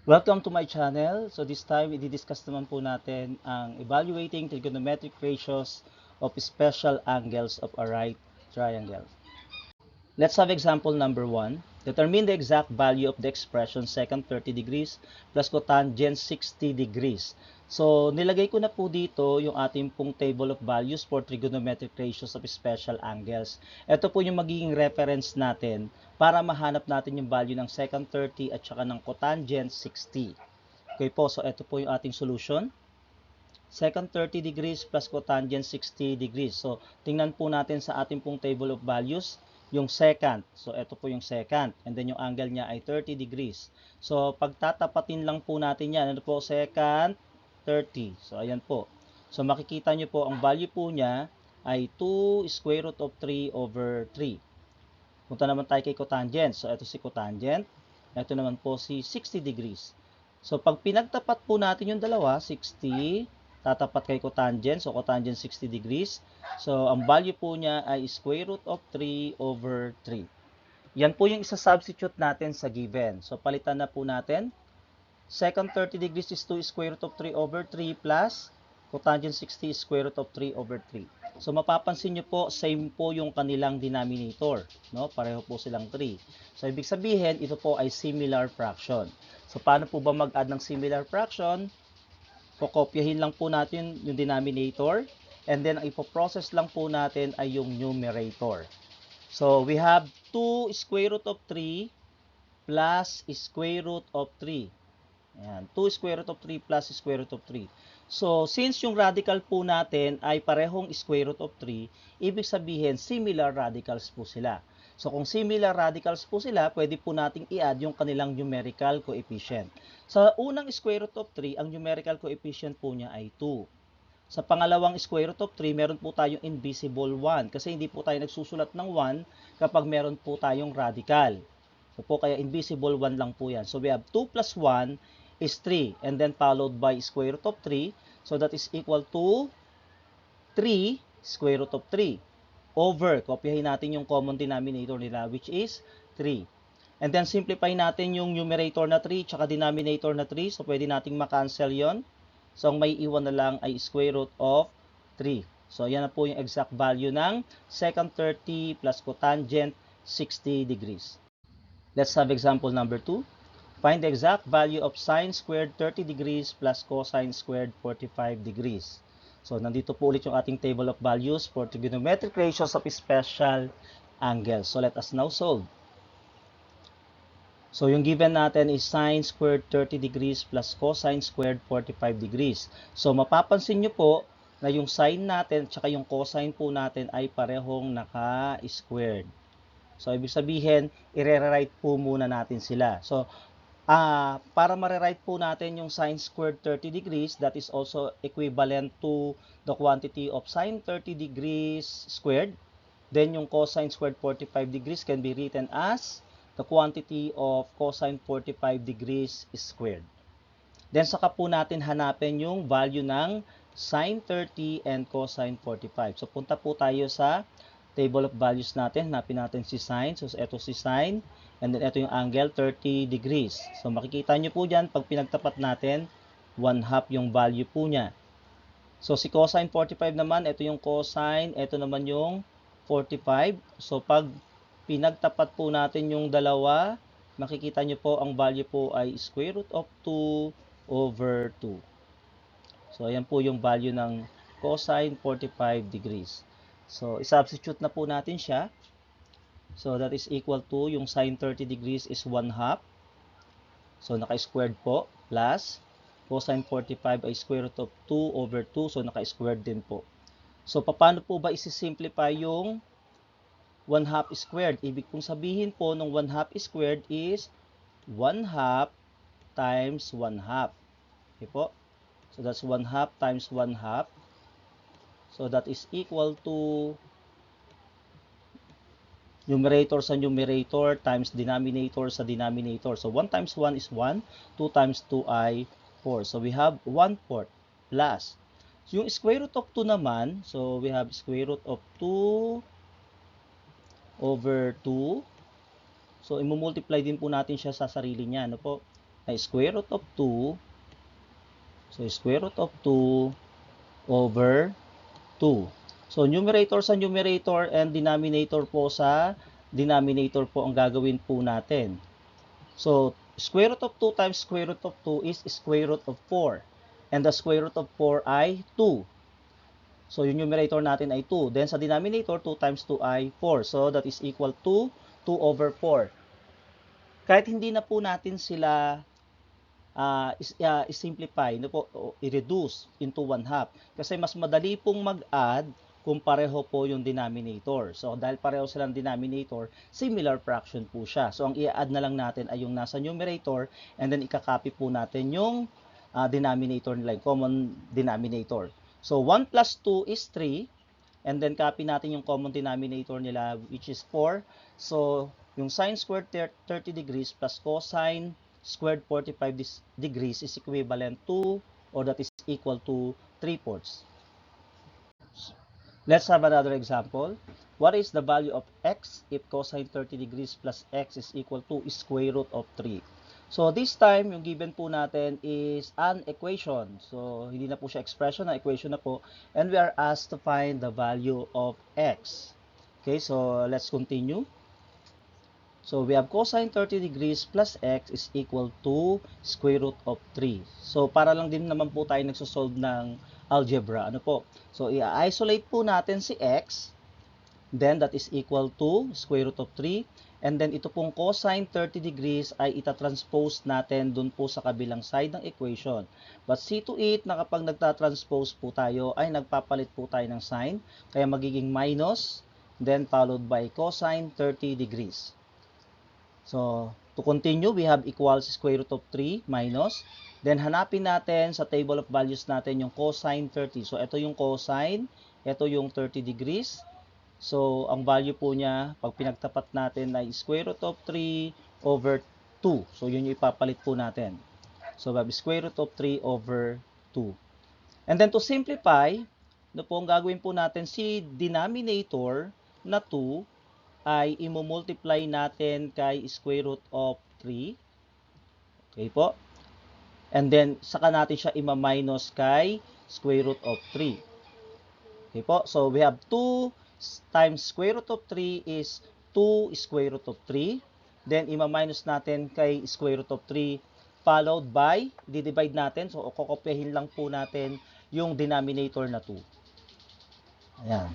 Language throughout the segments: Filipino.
Welcome to my channel. So this time, i-discuss naman po natin ang evaluating trigonometric ratios of special angles of a right triangle. Let's have example number 1. Determine the exact value of the expression secant 30 degrees plus cotangent 60 degrees. So, nilagay ko na po dito yung ating pong table of values for trigonometric ratios of special angles. Ito po yung magiging reference natin para mahanap natin yung value ng secant 30 at saka ng cotangent 60. Okay po, so ito po yung ating solution. Secant 30 degrees plus cotangent 60 degrees. So, tingnan po natin sa ating pong table of values yung secant. So, ito po yung secant. And then, yung angle niya ay 30 degrees. So, pagtatapatin lang po natin yan. Ano po? Secant 30. So, ayan po. So, makikita nyo po, ang value po niya ay 2 square root of 3 over 3. Punta naman tayo kay cotangent. So, ito si cotangent. Ito naman po si 60 degrees. So, pag pinagtapat po natin yung dalawa, 60, tatapat kay cotangent. So, cotangent 60 degrees. So, ang value po niya ay square root of 3 over 3. Yan po yung isa-substitute natin sa given. So, palitan na po natin. Secant 30 degrees is 2 square root of 3 over 3 plus cotangent 60 is square root of 3 over 3. So, mapapansin nyo po, same po yung kanilang denominator. No? Pareho po silang 3. So, ibig sabihin, ito po ay similar fraction. So, paano po ba mag-add ng similar fraction? Kokopyahin lang po natin yung denominator. And then, ang ipoprocess lang po natin ay yung numerator. So, we have 2 square root of 3 plus square root of 3. Ayan, 2 square root of 3 plus square root of 3. So, since yung radical po natin ay parehong square root of 3, ibig sabihin, similar radicals po sila. So, kung similar radicals po sila, pwede po nating i-add yung kanilang numerical coefficient. Sa unang square root of 3, ang numerical coefficient po niya ay 2. Sa pangalawang square root of 3, meron po tayong invisible 1 kasi hindi po tayo nagsusulat ng 1 kapag meron po tayong radical. So po, kaya invisible 1 lang po yan. So we have 2 plus 1 is 3 and then followed by square root of 3. So that is equal to 3 square root of 3 over, kopyahin natin yung common denominator nila which is 3. And then simplify natin yung numerator na 3 tsaka denominator na 3. So pwede nating makancel yon. So ang may iwan na lang ay square root of 3. So yan na po yung exact value ng secant 30 plus cotangent 60 degrees. Let's have example number 2. Find the exact value of sine squared 30 degrees plus cosine squared 45 degrees. So, nandito po ulit yung ating table of values for trigonometric ratios of special angles. So, let us now solve. So, yung given natin is sine squared 30 degrees plus cosine squared 45 degrees. So, mapapansin nyo po na yung sine natin at saka yung cosine po natin ay parehong naka-squared. So, ibig sabihin, i-rewrite po muna natin sila. So, para ma-rewrite po natin yung sine squared 30 degrees, that is also equivalent to the quantity of sine 30 degrees squared. Then yung cosine squared 45 degrees can be written as the quantity of cosine 45 degrees squared. Then saka po natin hanapin yung value ng sine 30 and cosine 45. So punta po tayo sa table of values natin. Hanapin natin si sine. So ito si sine. And then ito yung angle 30 degrees. So makikita nyo po dyan, pag pinagtapat natin, 1/2 yung value po niya. So si cosine 45 naman, ito yung cosine, ito naman yung 45. So pag pinagtapat po natin yung dalawa, makikita nyo po ang value po ay square root of 2 over 2. So ayan po yung value ng cosine 45 degrees. So i-substitute na po natin siya. So that is equal to, yung sine 30 degrees is 1/2. So naka-squared po, plus cosine 45 ay square root of 2 over 2. So naka-squared din po. So paano po ba isi-simplify yung 1/2 squared? Ibig pong sabihin po ng 1/2 squared is 1/2 times 1/2. Okay po? So that's 1/2 times 1/2. So that is equal to numerator sa numerator times denominator sa denominator. So 1 times 1 is 1, 2 times 2 ay 4. So we have 1/4 plus. So yung square root of 2 naman, so we have square root of 2 over 2. So imumultiply din po natin siya sa sarili niya. Ano po? ay square root of 2. So, square root of 2 over 2. So, numerator sa numerator and denominator po sa denominator po ang gagawin po natin. So, square root of 2 times square root of 2 is square root of 4. And the square root of 4 ay 2. So, yung numerator natin ay 2. Then, sa denominator, 2 times 2 ay 4. So, that is equal to 2 over 4. Kahit hindi na po natin sila i-simplify, no po, i-reduce into 1/2. Kasi mas madali pong mag-add kung pareho po yung denominator. So, dahil pareho silang denominator, similar fraction po siya. So, ang i-add na lang natin ay yung nasa numerator and then ikakopy po natin yung denominator nila, yung common denominator. So, 1 plus 2 is 3. And then, copy natin yung common denominator nila, which is 4. So, yung sine squared 30 degrees plus cosine squared 45 degrees is equivalent to, or that is equal to 3/4. Let's have another example. What is the value of x if cosine 30 degrees plus x is equal to square root of 3? So, this time, yung given po natin is an equation. So, hindi na po siya expression, na equation na po. And we are asked to find the value of x. Okay, so let's continue. So, we have cosine 30 degrees plus x is equal to square root of 3. So, para lang din naman po tayo nagsosolve ng algebra. Ano po? So, i-isolate po natin si x. Then, that is equal to square root of 3. And then, ito pong cosine 30 degrees ay itatranspose natin dun po sa kabilang side ng equation. But see to it na kapag nagtatranspose po tayo, ay nagpapalit po tayo ng sign. Kaya magiging minus, then followed by cosine 30 degrees. So, to continue, we have equals square root of 3 minus. Then, hanapin natin sa table of values natin yung cosine 30. So, ito yung cosine, ito yung 30 degrees. So, ang value po niya, pag pinagtapat natin ay square root of 3 over 2. So, yun yung ipapalit po natin. So, we have square root of 3 over 2. And then, to simplify, ano po ang gagawin po natin? Si denominator na 2 ay i-multiply natin kay square root of 3. Okay po? And then, saka natin siya i-minus kay square root of 3. Okay po? So, we have 2 times square root of 3 is 2 square root of 3. Then, i-minus natin kay square root of 3 followed by, di-divide natin. So, kokopyahin lang po natin yung denominator na 2. Ayan.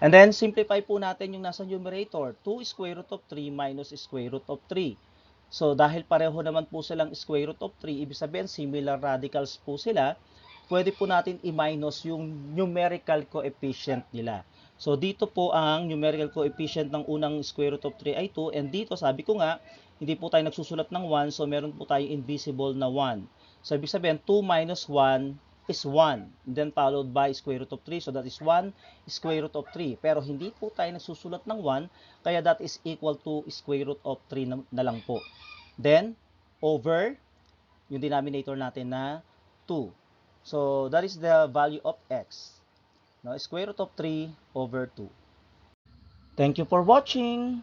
And then, simplify po natin yung nasa numerator. 2 square root of 3 minus square root of 3. So, dahil pareho naman po silang square root of 3, ibig sabihin, similar radicals po sila, pwede po natin i-minus yung numerical coefficient nila. So, dito po ang numerical coefficient ng unang square root of 3 ay 2. And dito, sabi ko nga, hindi po tayo nagsusulat ng 1. So, meron po tayo invisible na 1. So, ibig sabihin, 2 minus 1 is 1. Then, followed by square root of 3. So, that is 1 square root of 3. Pero, hindi po tayo nagsusulat ng 1. Kaya, that is equal to square root of 3 na lang po. Then, over yung denominator natin na 2. So, that is the value of x. Now, square root of 3 over 2. Thank you for watching.